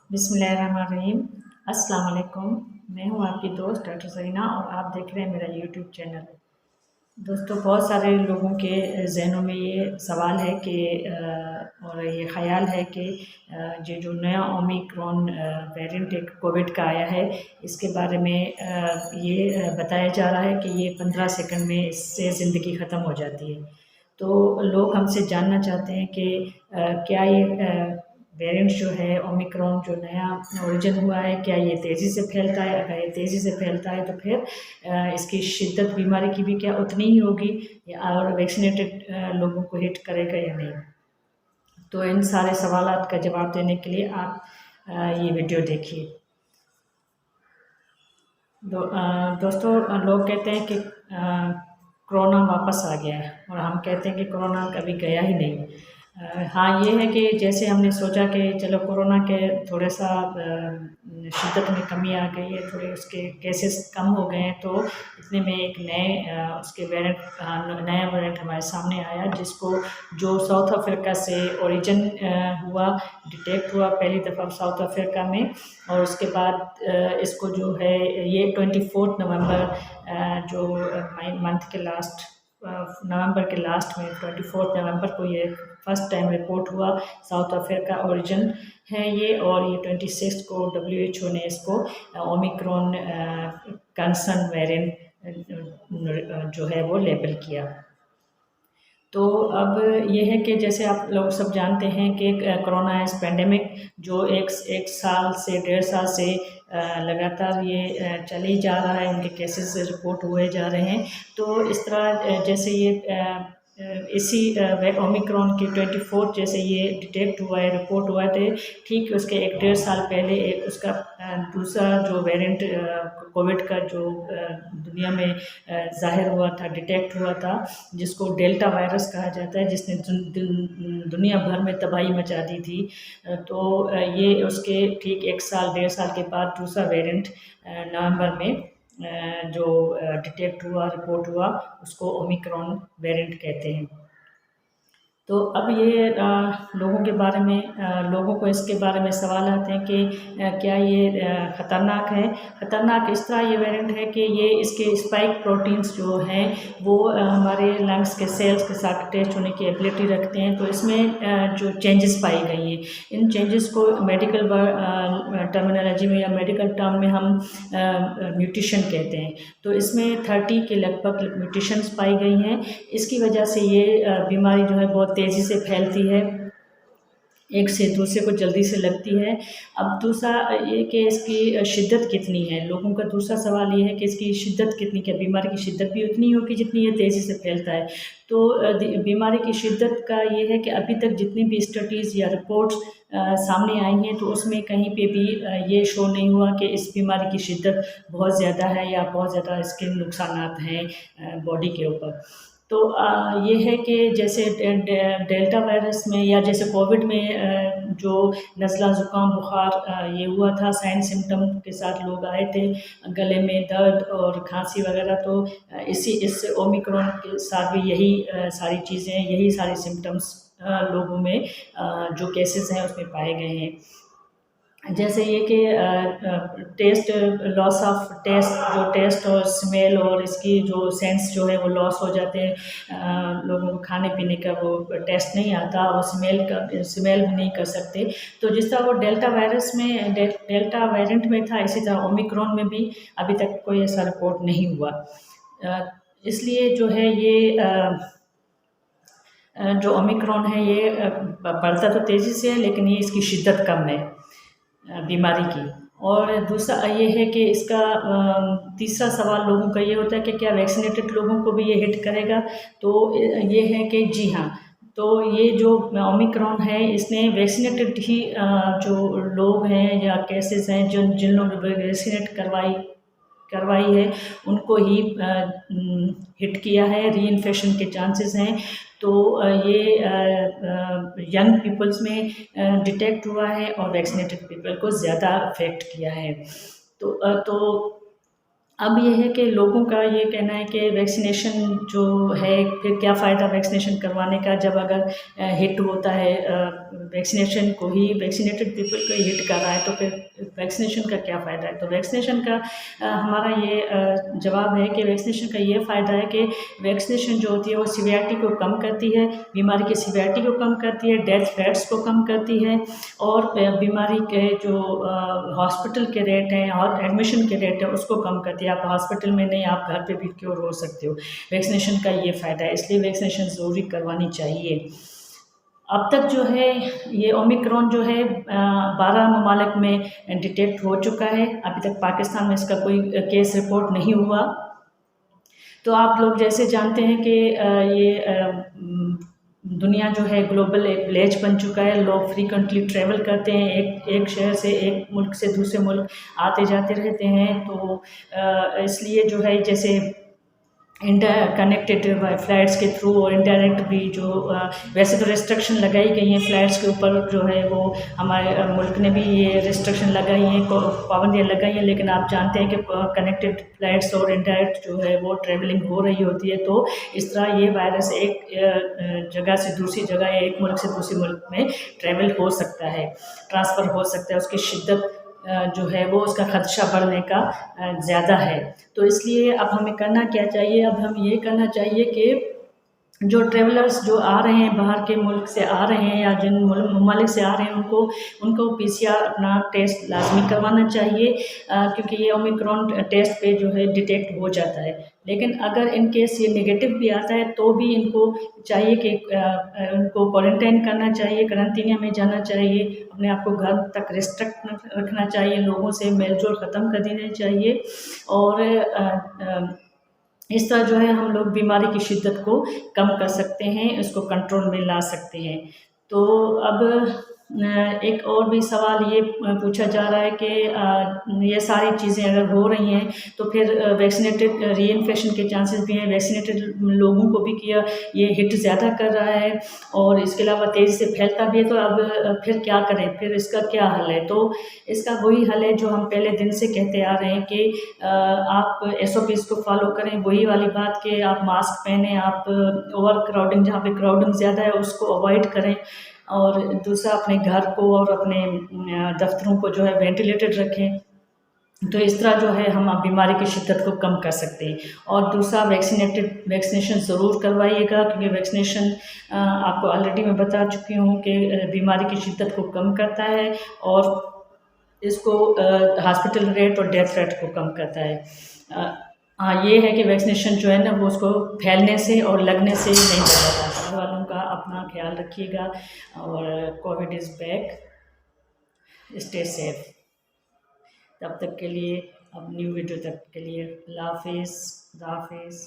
बिस्मिल्लाहिर्रहमानिर्रहीम। अस्सलाम वालेकुम। मैं हूँ आपकी दोस्त डॉक्टर सरीना और आप देख रहे हैं मेरा यूट्यूब चैनल। दोस्तों, बहुत सारे लोगों के ज़हनों में ये सवाल है कि और ये ख़याल है कि ये जो नया ओमिक्रॉन वेरिएंट एक कोविड का आया है, इसके बारे में ये बताया जा रहा है कि ये 15 सेकंड में इससे ज़िंदगी ख़त्म हो जाती है। तो लोग हमसे जानना चाहते हैं कि क्या ये वेरिएंट जो है ओमिक्रॉन जो नया ओरिजिन हुआ है, क्या ये तेज़ी से फैलता है? अगर ये तेज़ी से फैलता है तो फिर इसकी शिद्दत बीमारी की भी क्या उतनी ही होगी या और वैक्सीनेटेड लोगों को हिट करेगा या नहीं? तो इन सारे सवालात का जवाब देने के लिए आप ये वीडियो देखिए। दोस्तों, लोग कहते हैं कि कोरोना वापस आ गया है और हम कहते हैं कि कोरोना कभी गया ही नहीं। हाँ, ये है कि जैसे हमने सोचा कि चलो कोरोना के थोड़ा सा शिद्दत में कमी आ गई है, थोड़े उसके केसेस कम हो गए हैं, तो इतने में एक उसके नया वेरिएंट हमारे सामने आया, जिसको जो साउथ अफ्रीका से ओरिजिन हुआ, डिटेक्ट हुआ पहली दफ़ा साउथ अफ्रीका में। और उसके बाद इसको जो है ये 24 नवंबर जो मंथ के लास्ट नवंबर के लास्ट में 24 नवंबर को ये फर्स्ट टाइम रिपोर्ट हुआ। साउथ अफ्रीका ओरिजिन है ये, और ये 26 को WHO ने इसको ओमिक्रॉन कंसर्न वेरिएंट जो है वो लेबल किया। तो अब ये है कि जैसे आप लोग सब जानते हैं कि कोरोना इस पेंडेमिक जो एक साल से 1.5 साल से लगातार ये चल ही जा रहा है, उनके केसेस रिपोर्ट हुए जा रहे हैं। तो इस तरह जैसे ये इसी ओमिक्रॉन के 24 जैसे ये डिटेक्ट हुआ है, रिपोर्ट हुआ थे, ठीक उसके 1.5 साल पहले एक उसका दूसरा जो वेरिएंट कोविड का जो दुनिया में ज़ाहिर हुआ था, डिटेक्ट हुआ था, जिसको डेल्टा वायरस कहा जाता है, जिसने दुनिया भर में तबाही मचा दी थी। तो ये उसके ठीक 1 साल 1.5 साल के बाद दूसरा वेरिएंट नवंबर में जो डिटेक्ट हुआ, रिपोर्ट हुआ, उसको ओमिक्रॉन वेरिएंट कहते हैं। तो अब ये लोगों के बारे में लोगों को इसके बारे में सवाल आते हैं कि क्या ये ख़तरनाक है? ख़तरनाक इस तरह ये वेरिएंट है कि ये इसके स्पाइक प्रोटीन्स जो हैं वो हमारे लंग्स के सेल्स के साथ अटैच होने की एबिलिटी रखते हैं। तो इसमें जो चेंजेस पाई गई हैं, इन चेंजेस को मेडिकल टर्मिनोलॉजी में या मेडिकल टर्म में हम म्यूटेशन कहते हैं। तो इसमें 30 के लगभग म्यूटेशंस पाई गई हैं। इसकी वजह से ये बीमारी जो है बहुत तेज़ी से फैलती है, एक से दूसरे को जल्दी से लगती है। अब दूसरा ये कि इसकी शिद्दत कितनी है, लोगों का दूसरा सवाल ये है कि इसकी शिद्दत कितनी, क्या बीमारी की शिद्दत भी उतनी होगी जितनी ये तेज़ी से फैलता है? तो बीमारी की शिद्दत का ये है कि अभी तक जितनी भी स्टडीज़ या रिपोर्ट्स सामने आई हैं, तो उसमें कहीं पे भी ये शो नहीं हुआ कि इस बीमारी की शिद्दत बहुत ज़्यादा है या बहुत ज़्यादा इसके नुकसानात हैं बॉडी के ऊपर। तो ये है कि जैसे डेल्टा वायरस में या जैसे कोविड में जो नज़ला ज़ुकाम बुखार ये हुआ था, साइन सिम्टम के साथ लोग आए थे, गले में दर्द और खांसी वगैरह, तो इस ओमिक्रॉन के साथ भी यही सारी चीज़ें, यही सारे सिम्टम्स लोगों में जो केसेस हैं उसमें पाए गए हैं। जैसे ये कि टेस्ट लॉस ऑफ टेस्ट और स्मेल और इसकी जो सेंस जो है वो लॉस हो जाते हैं। लोगों को खाने पीने का वो टेस्ट नहीं आता और स्मेल भी नहीं कर सकते। तो जिस तरह वो डेल्टा वायरस में डेल्टा वेरिएंट में था, इसी तरह ओमिक्रॉन में भी अभी तक कोई ऐसा रिपोर्ट नहीं हुआ। इसलिए जो है ये जो ओमिक्रॉन है ये बढ़ता तो तेज़ी से है, लेकिन ये इसकी शिद्दत कम है बीमारी की। और दूसरा ये है कि इसका तीसरा सवाल लोगों का ये होता है कि क्या वैक्सीनेटेड लोगों को भी ये हिट करेगा? तो ये है कि जी हाँ। तो ये जो ओमिक्रॉन है, इसने वैक्सीनेटेड ही जो लोग हैं या केसेस हैं, जिन लोगों ने वैक्सीनेट करवाई है, उनको ही हिट किया है, रीइन्फेक्शन के चांसेस हैं। तो ये यंग पीपल्स में डिटेक्ट हुआ है और वैक्सीनेटेड पीपल को ज़्यादा अफेक्ट किया है। तो अब ये है कि लोगों का ये कहना है कि वैक्सीनेशन जो है, फिर क्या फ़ायदा वैक्सीनेशन करवाने का, जब अगर हिट होता है वैक्सीनेशन को ही, वैक्सीनेटेड पीपल को ही हिट कर रहा है, तो फिर वैक्सीनेशन का क्या फ़ायदा है। तो वैक्सीनेशन का हमारा ये जवाब है कि वैक्सीनेशन का ये फ़ायदा है कि वैक्सीनेशन जो होती है वो सीवियरिटी को कम करती है, बीमारी की सीवियरिटी को कम करती है, डेथ रेट्स को कम करती है, और बीमारी के जो हॉस्पिटल के रेट हैं और एडमिशन के रेट है उसको कम करती है। आप हॉस्पिटल में नहीं, आप घर पे भी क्योर हो सकते हो। वैक्सीनेशन का ये फ़ायदा है, इसलिए वैक्सीनेशन ज़रूरी करवानी चाहिए। अब तक जो है ये ओमिक्रॉन जो है 12 ममालिक में डिटेक्ट हो चुका है। अभी तक पाकिस्तान में इसका कोई केस रिपोर्ट नहीं हुआ। तो आप लोग जैसे जानते हैं कि दुनिया जो है ग्लोबल एक विलेज बन चुका है। लोग फ्रीक्वेंटली ट्रैवल करते हैं, एक शहर से, एक मुल्क से दूसरे मुल्क आते जाते रहते हैं। तो इसलिए जो है जैसे इंटर कनेक्टेड फ्लाइट्स के थ्रू और इनडायरेक्ट भी जो वैसे तो रिस्ट्रिक्शन लगाई गई हैं फ्लाइट्स के ऊपर, जो है वो हमारे मुल्क ने भी ये रिस्ट्रिक्शन लगाई हैं, पाबंदियाँ लगाई हैं। लेकिन आप जानते हैं कि कनेक्टेड फ्लाइट्स और इनडायरेक्ट जो है वो ट्रैवलिंग हो रही होती है। तो इस तरह ये वायरस एक जगह से दूसरी जगह या एक मुल्क से दूसरे मुल्क में ट्रैवल हो सकता है, ट्रांसफ़र हो सकता है। उसकी शिद्दत जो है वो उसका खदशा बढ़ने का ज़्यादा है। तो इसलिए अब हमें करना क्या चाहिए, अब हम ये करना चाहिए कि जो ट्रैवलर्स जो आ रहे हैं, बाहर के मुल्क से आ रहे हैं या जिन ममालिक से आ रहे हैं, उनको पीसीआर अपना टेस्ट लाजमी करवाना चाहिए, क्योंकि ये ओमिक्रॉन टेस्ट पे जो है डिटेक्ट हो जाता है। लेकिन अगर इन केस ये नेगेटिव भी आता है तो भी इनको चाहिए कि उनको क्वारंटाइन करना चाहिए, करंटीना में जाना चाहिए, अपने आप को घर तक रिस्ट्रिक्ट रखना चाहिए, लोगों से मेल जोल ख़त्म कर देना चाहिए। और इस तरह जो है हम लोग बीमारी की शिद्दत को कम कर सकते हैं, इसको कंट्रोल में ला सकते हैं। तो अब एक और भी सवाल ये पूछा जा रहा है कि ये सारी चीज़ें अगर हो रही हैं तो फिर वैक्सीनेटेड रीइन्फेक्शन के चांसेस भी हैं, वैक्सीनेटेड लोगों को भी किया ये हिट ज़्यादा कर रहा है और इसके अलावा तेज़ी से फैलता भी है। तो अब फिर क्या करें, फिर इसका क्या हल है? तो इसका वही हल है जो हम पहले दिन से कहते आ रहे हैं कि आप SOPs को फॉलो करें। वही वाली बात कि आप मास्क पहने, आप ओवर क्राउडिंग, जहाँ पे क्राउडिंग ज़्यादा है उसको अवॉइड करें, और दूसरा अपने घर को और अपने दफ्तरों को जो है वेंटिलेटेड रखें। तो इस तरह जो है हम बीमारी की शिद्दत को कम कर सकते हैं। और दूसरा वैक्सीनेशन ज़रूर करवाइएगा, क्योंकि वैक्सीनेशन आपको ऑलरेडी मैं बता चुकी हूँ कि बीमारी की शिद्दत को कम करता है और इसको हॉस्पिटल रेट और डेथ रेट को कम करता है। हाँ, ये है कि वैक्सीनेशन जो है ना वो उसको फैलने से और लगने से नहीं बचाता। घर वालों का अपना ख्याल रखिएगा, और Covid is back, stay safe. तब तक के लिए, अब न्यू वीडियो तक के लिए, अल्लाह हाफिज़, खुदा हाफिज़।